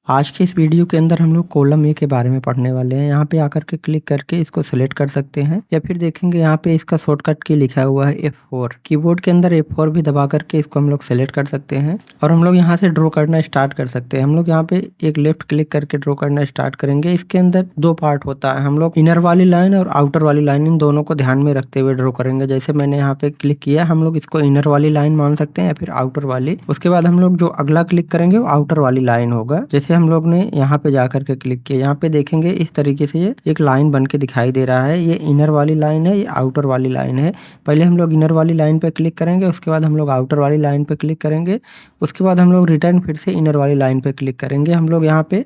आज के इस वीडियो के अंदर हम लोग कॉलम ए के बारे में पढ़ने वाले हैं। यहाँ पे आकर के क्लिक करके इसको सिलेक्ट कर सकते हैं या फिर देखेंगे यहाँ पे इसका शॉर्टकट की लिखा हुआ है F4। कीबोर्ड के अंदर F4 भी दबा करके इसको हम लोग सिलेक्ट कर सकते हैं और हम लोग यहाँ से ड्रॉ करना स्टार्ट कर सकते हैं। हम लोग यहाँ पे एक लेफ्ट क्लिक करके ड्रॉ करना स्टार्ट करेंगे। इसके अंदर दो पार्ट होता है, हम लोग इनर वाली लाइन और आउटर वाली लाइन, इन दोनों को ध्यान में रखते हुए ड्रॉ करेंगे। जैसे मैंने यहाँ पे क्लिक किया, हम लोग इसको इनर वाली लाइन मान सकते हैं या फिर आउटर वाली। उसके बाद हम लोग जो अगला क्लिक करेंगे वो आउटर वाली लाइन होगा। जैसे हम लोग ने यहाँ पे जाकर के क्लिक किया, यहाँ पे देखेंगे इस तरीके से ये एक लाइन बन के दिखाई दे रहा है। ये इनर वाली लाइन है, ये आउटर वाली लाइन है। पहले हम लोग इनर वाली लाइन पे क्लिक करेंगे, उसके बाद हम लोग आउटर वाली लाइन पे क्लिक करेंगे, उसके बाद हम लोग रिटर्न फिर से इनर वाली लाइन पे क्लिक करेंगे। हम लोग यहाँ पे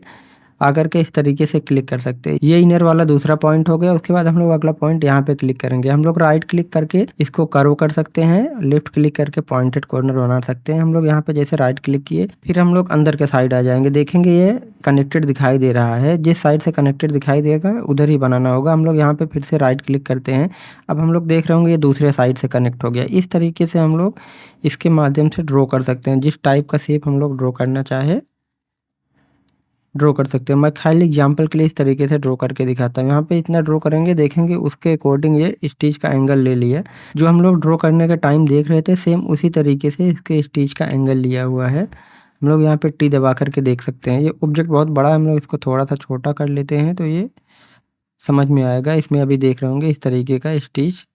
आकर के इस तरीके से क्लिक कर सकते हैं। ये इनर वाला दूसरा पॉइंट हो गया। उसके बाद हम लोग अगला पॉइंट यहाँ पे क्लिक करेंगे। हम लोग राइट क्लिक करके इसको कर्व कर सकते हैं, लेफ्ट क्लिक करके पॉइंटेड कॉर्नर बना सकते हैं। हम लोग यहाँ पे जैसे राइट क्लिक किए, फिर हम लोग अंदर के साइड आ जाएंगे। देखेंगे ये कनेक्टेड दिखाई दे रहा है, जिस साइड से कनेक्टेड दिखाई देगा उधर ही बनाना होगा। हम लोग यहाँ पे फिर से राइट क्लिक करते हैं। अब हम लोग देख रहे होंगे ये दूसरे साइड से कनेक्ट हो गया। इस तरीके से हम लोग इसके माध्यम से ड्रॉ कर सकते हैं। जिस टाइप का शेप हम लोग ड्रॉ करना चाहे ड्रॉ कर सकते हैं। मैं खाली एग्जांपल के लिए इस तरीके से ड्रॉ करके दिखाता हूँ। यहाँ पे इतना ड्रॉ करेंगे, देखेंगे उसके अकॉर्डिंग ये स्टिच का एंगल ले लिया। जो हम लोग ड्रॉ करने के टाइम देख रहे थे, सेम उसी तरीके से इसके स्टिच का एंगल लिया हुआ है। हम लोग यहाँ पे टी दबा करके देख सकते हैं। ये ऑब्जेक्ट बहुत बड़ा है, हम लोग इसको थोड़ा सा छोटा कर लेते हैं तो ये समझ में आएगा। इसमें अभी देख रहे होंगे इस तरीके का स्टिच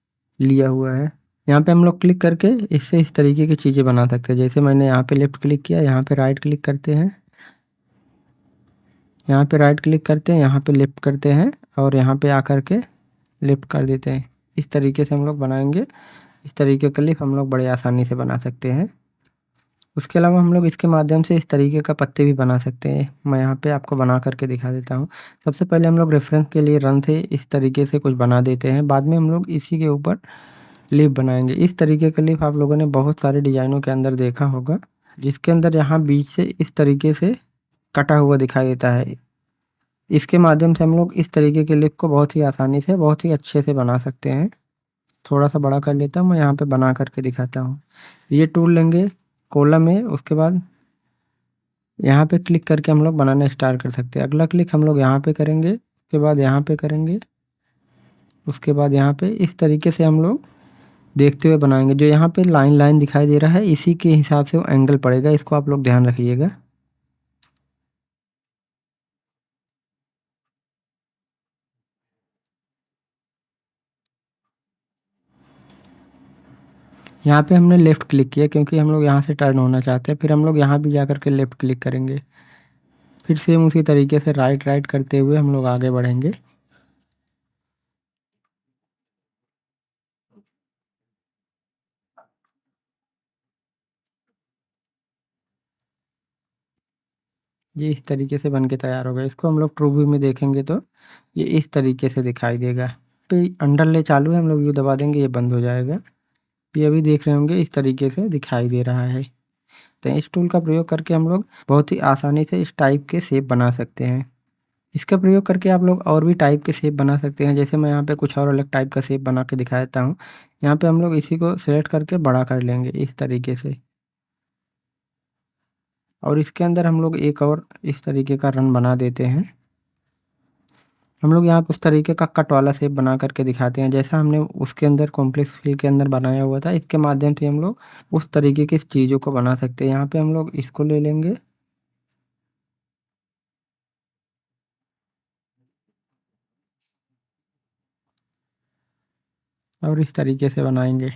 लिया हुआ है। यहाँ पे हम लोग क्लिक करके इससे इस तरीके की चीज़ें बना सकते हैं। जैसे मैंने यहाँ पे लेफ्ट क्लिक किया, यहाँ पे राइट क्लिक करते हैं, यहाँ पे राइट क्लिक करते हैं, यहाँ पे लेफ्ट करते हैं और यहाँ पे आकर के लेफ्ट कर देते हैं। इस तरीके से हम लोग बनाएंगे। इस तरीके का क्लिप हम लोग बड़े आसानी से बना सकते हैं। उसके अलावा हम लोग इसके माध्यम से इस तरीके का पत्ते भी बना सकते हैं। मैं यहाँ पे आपको बना करके दिखा देता हूँ। सबसे पहले हम लोग रेफरेंस के लिए रन से इस तरीके से कुछ बना देते हैं, बाद में हम लोग इसी के ऊपर लीफ बनाएंगे। इस तरीके का लीफ आप लोगों ने बहुत सारे डिजाइनों के अंदर देखा होगा, जिसके अंदर यहाँ बीच से इस तरीके से कटा हुआ दिखाई देता है। इसके माध्यम से हम लोग इस तरीके के लिप को बहुत ही आसानी से, बहुत ही अच्छे से बना सकते हैं। थोड़ा सा बड़ा कर लेता हूँ, मैं यहाँ पे बना करके दिखाता हूँ। ये टूल लेंगे कॉलम में, उसके बाद यहाँ पे क्लिक करके हम लोग बनाना स्टार्ट कर सकते हैं। अगला क्लिक हम लोग यहाँ पे करेंगे, उसके बाद यहाँ पे करेंगे, उसके बाद यहाँ पे इस तरीके से हम लोग देखते हुए बनाएंगे। जो यहाँ पे लाइन लाइन दिखाई दे रहा है, इसी के हिसाब से वो एंगल पड़ेगा। इसको आप लोग ध्यान रखिएगा। यहाँ पे हमने लेफ़्ट क्लिक किया क्योंकि हम लोग यहाँ से टर्न होना चाहते हैं। फिर हम लोग यहाँ भी जा कर के लेफ़्ट क्लिक करेंगे। फिर सेम उसी तरीके से राइट राइट करते हुए हम लोग आगे बढ़ेंगे। ये इस तरीके से बन के तैयार होगा। इसको हम लोग ट्रू व्यू में देखेंगे तो ये इस तरीके से दिखाई देगा। तो अंडरले चालू है, हम लोग व्यू दबा देंगे, ये बंद हो जाएगा। ये अभी देख रहे होंगे इस तरीके से दिखाई दे रहा है। तो इस टूल का प्रयोग करके हम लोग बहुत ही आसानी से इस टाइप के शेप बना सकते हैं। इसका प्रयोग करके आप लोग और भी टाइप के शेप बना सकते हैं। जैसे मैं यहाँ पे कुछ और अलग टाइप का शेप बना के दिखा देता हूँ। यहाँ पे हम लोग इसी को सेलेक्ट करके बड़ा कर लेंगे इस तरीके से, और इसके अंदर हम लोग एक और इस तरीके का रन बना देते हैं। हम लोग यहाँ पे उस तरीके का कट वाला शेप बना करके दिखाते हैं, जैसा हमने उसके अंदर कॉम्प्लेक्स फिल के अंदर बनाया हुआ था। इसके माध्यम से हम लोग उस तरीके की चीज़ों को बना सकते हैं। यहाँ पे हम लोग इसको ले लेंगे और इस तरीके से बनाएंगे।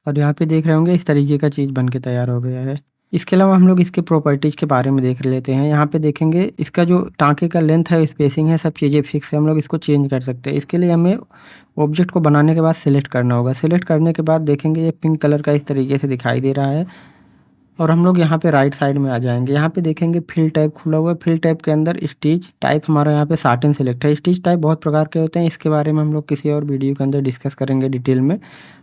और यहाँ पे देख रहे होंगे इस तरीके का चीज़ बन के तैयार हो गया है। इसके अलावा हम लोग इसके प्रॉपर्टीज़ के बारे में देख लेते हैं। यहाँ पे देखेंगे इसका जो टाँके का लेंथ है, स्पेसिंग है, सब चीज़ें फिक्स है। हम लोग इसको चेंज कर सकते हैं। इसके लिए हमें ऑब्जेक्ट को बनाने के बाद सेलेक्ट करना होगा। सेलेक्ट करने के बाद देखेंगे ये पिंक कलर का इस तरीके से दिखाई दे रहा है। और हम लोग यहाँ पे राइट साइड में आ जाएंगे। यहाँ पे देखेंगे फिल टाइप खुला हुआ है। फिल टाइप के अंदर स्टिच टाइप हमारा यहाँ पे साटिन सेलेक्ट है। स्टिच टाइप बहुत प्रकार के होते हैं, इसके बारे में हम लोग किसी और वीडियो के अंदर डिस्कस करेंगे डिटेल में।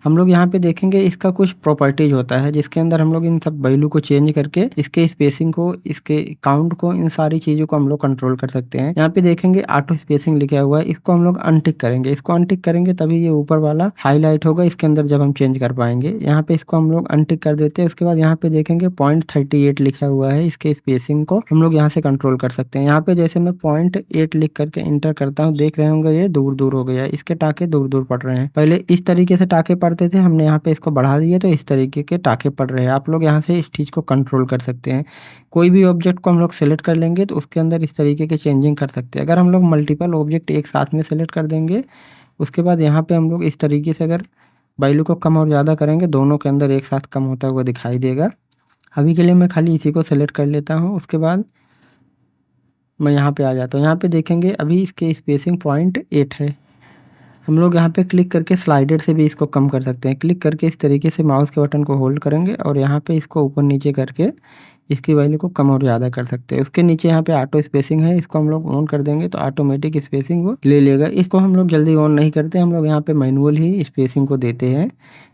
हम लोग यहाँ पे देखेंगे इसका कुछ प्रॉपर्टीज होता है जिसके अंदर हम लोग इन सब वैल्यू को चेंज करके इसके स्पेसिंग को, इसके काउंट को, इन सारी चीज़ों को हम लोग कंट्रोल कर सकते हैं। यहाँ पे देखेंगे ऑटो स्पेसिंग लिखा हुआ है, इसको हम लोग अनटिक करेंगे। इसको अनटिक करेंगे तभी ये ऊपर वाला हाईलाइट होगा इसके अंदर जब हम चेंज कर पाएंगे। यहाँ पे इसको हम लोग अनटिक कर देते हैं। उसके बाद यहाँ पे देखेंगे 0.38 लिखा हुआ है, इसके स्पेसिंग को हम लोग यहाँ से कंट्रोल कर सकते हैं। यहाँ पे जैसे मैं 0.8 लिख करके इंटर करता हूँ, देख रहे होंगे ये दूर दूर हो गया है, इसके टाके दूर दूर पड़ रहे हैं। पहले इस तरीके से टाके पड़ते थे, हमने यहाँ पे इसको बढ़ा दिया तो इस तरीके के टाके पड़ रहे हैं। आप लोग यहाँ से इस चीज़ को कंट्रोल कर सकते हैं। कोई भी ऑब्जेक्ट को हम लोग सेलेक्ट कर लेंगे तो उसके अंदर इस तरीके के चेंजिंग कर सकते हैं। अगर हम लोग मल्टीपल ऑब्जेक्ट एक साथ में सेलेक्ट कर देंगे, उसके बाद यहाँ पे हम लोग इस तरीके से अगर वैल्यू को कम और ज़्यादा करेंगे, दोनों के अंदर एक साथ कम होता हुआ दिखाई देगा। अभी के लिए मैं खाली इसी को सेलेक्ट कर लेता हूँ। उसके बाद मैं यहाँ पे आ जाता हूँ। यहाँ पे देखेंगे अभी इसके स्पेसिंग 0.8 है। हम लोग यहाँ पे क्लिक करके स्लाइडर से भी इसको कम कर सकते हैं। क्लिक करके इस तरीके से माउस के बटन को होल्ड करेंगे और यहाँ पे इसको ऊपर नीचे करके इसकी वैल्यू को कम और ज़्यादा कर सकते हैं। उसके नीचे यहाँ पे ऑटो स्पेसिंग है, इसको हम लोग ऑन कर देंगे तो ऑटोमेटिक स्पेसिंग वो ले लेगा। इसको हम लोग जल्दी ऑन नहीं करते, हम लोग यहाँ पे मैनुअल ही स्पेसिंग को देते हैं।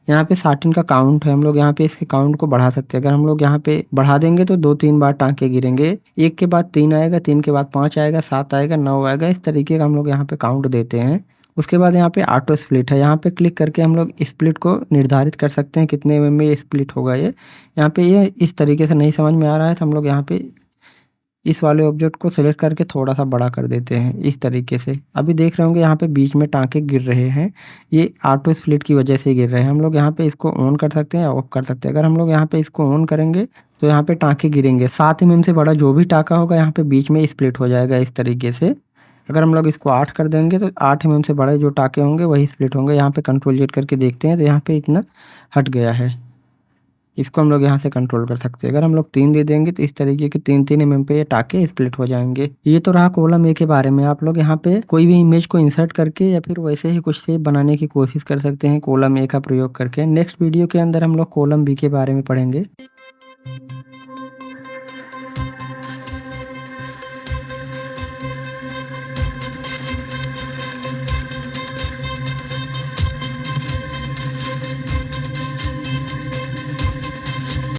यहाँ पे 13 का काउंट है, हम लोग यहाँ पे इसके काउंट को बढ़ा सकते हैं। अगर हम लोग यहाँ पे बढ़ा देंगे तो 2-3 बार टाँके गिरेंगे, 1 के बाद 3 आएगा, 3 के बाद 5 आएगा, 7 आएगा, 9 आएगा। इस तरीके का हम लोग यहाँ पे काउंट देते हैं। उसके बाद यहाँ पे ऑटो स्प्लिट है, यहाँ पे क्लिक करके हम लोग स्प्लिट को निर्धारित कर सकते हैं कितने में ये स्प्लिट होगा। ये यहाँ पे ये इस तरीके से नहीं समझ में आ रहा है तो हम लोग यहाँ पे इस वाले ऑब्जेक्ट को सिलेक्ट करके थोड़ा सा बड़ा कर देते हैं इस तरीके से। अभी देख रहे होंगे यहाँ पे बीच में टाँके गिर रहे हैं, ये ऑटो स्प्लिट की वजह से गिर रहे हैं। हम लोग यहाँ पे इसको ऑन कर सकते हैं या ऑफ कर सकते हैं। अगर हम लोग यहाँ पे इसको ऑन करेंगे तो यहाँ पे टाँके गिरेंगे, 7 mm से बड़ा जो भी टाँका होगा यहाँ पे बीच में स्प्लिट हो जाएगा इस तरीके से। अगर हम लोग इसको 8 कर देंगे तो 8 mm से बड़े जो टाँके होंगे वही स्प्लिट होंगे। यहाँ पे कंट्रोल जेड करके देखते हैं तो यहाँ पे इतना हट गया है, इसको हम लोग यहाँ से कंट्रोल कर सकते हैं। अगर हम लोग 3 दे देंगे तो इस तरीके के 3-3 mm पे ये टाँके स्प्लिट हो जाएंगे। ये तो रहा कॉलम ए के बारे में। आप लोग यहाँ पे कोई भी इमेज को इंसर्ट करके या फिर वैसे ही कुछ से बनाने की कोशिश कर सकते हैं कॉलम ए का प्रयोग करके। नेक्स्ट वीडियो के अंदर हम लोग कॉलम बी के बारे में पढ़ेंगे।